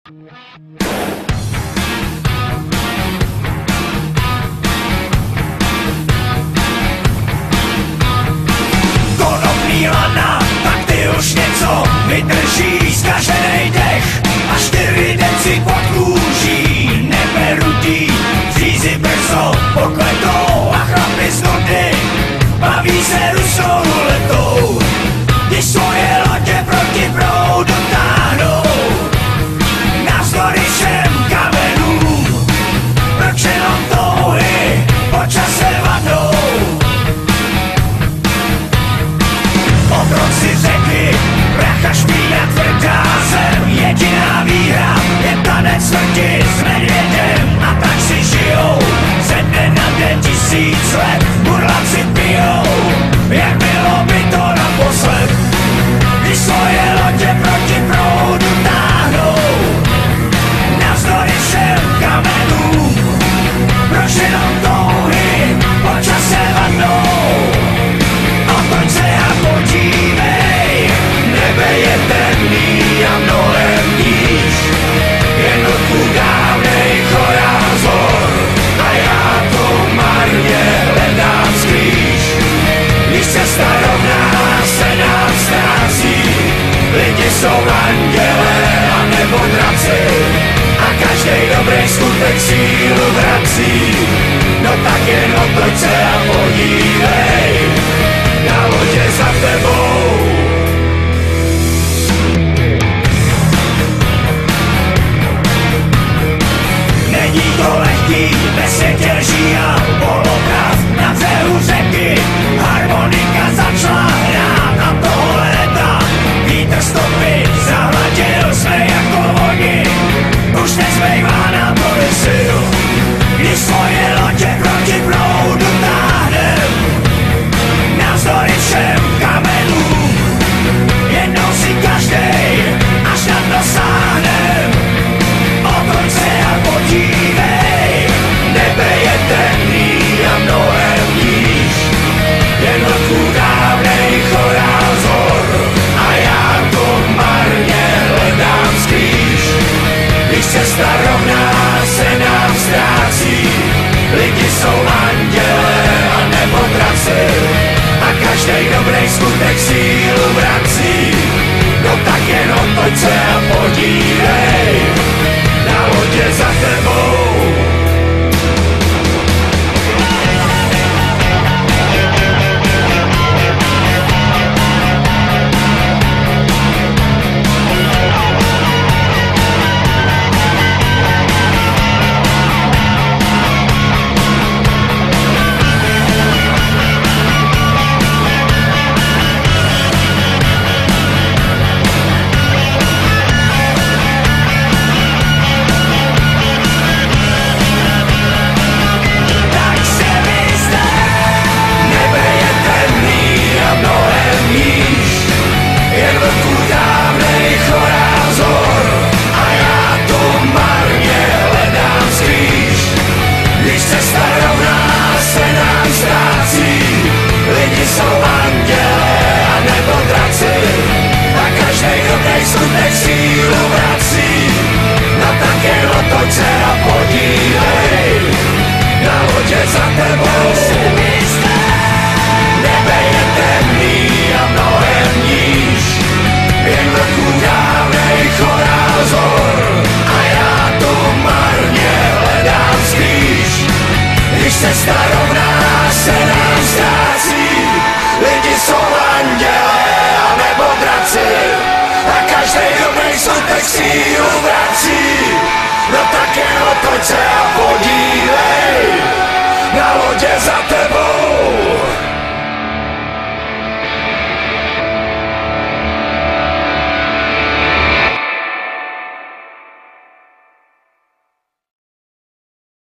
Konopný lana, tak ty už něco vydrží, zkaženej dech a 4 deci pod kůží. Neberutý, řízy brzo pokletou a chlapi z nudy baví se rusou letou. Když svoje lodě proti proudu táhnou, navzdory všem kamenům, proč jenom touhy po čase vadnou. Otroci řeky, pracha špína tvrdá zem, jediná výhra je tanec smrti s medvědem. A tak si žijou ze dne na den 1000 let, burláci pijou, jak bylo by to naposled. Když svoje lodě proti proudu táhnou, navzdory všem kamenům, proč jenom touhy po čase vadnou. Otoč se a podívej, nebe je temný a mnohem níž, jednotku dávnej chorál zor a já to marně hledám skrýž. Když cesta rovná se nám ztrácí, lidi jsou andělé a nebo draci a každej dobrý skutek sílu vrací. No tak jen otoč se a podívej, na lodě za tebou. Není to lehký, ve světě lží a polopravd na břehu řeky. Harmonika začala hrát a tohle leta vítr stopy zahladil jsme jako vodi. Už nezbývá nám tolik sil, když svoje lodě proti proudu táhnem, navzdory všem kamenům, jednou si každej až na dno sáhnem. Otoč se a podívej, nebe je temný a mnohem níž, jednotku dávnej chorál zor a já to marně hledám skrýž. Když cesta rovná se nám ztrácí, lidi jsou andělé a nebo draci a každej dobrý skutek sílu vrací. No tak jen otoč se a podívej, na lodě za tebou. Skutek sílu vrací, no tak jen otoč se a podívej, na lodě za tebou. Nebe je temný a mnohem níž, jen vrchu dávnej chorál zor a já tu marně hledám skrýž. Když cesta rovná se nám ztrácí, lidi jsou andělé a nebo draci a každej dobrý skutek sílu vrací. No tak jen otoč se a podívej, na lodě za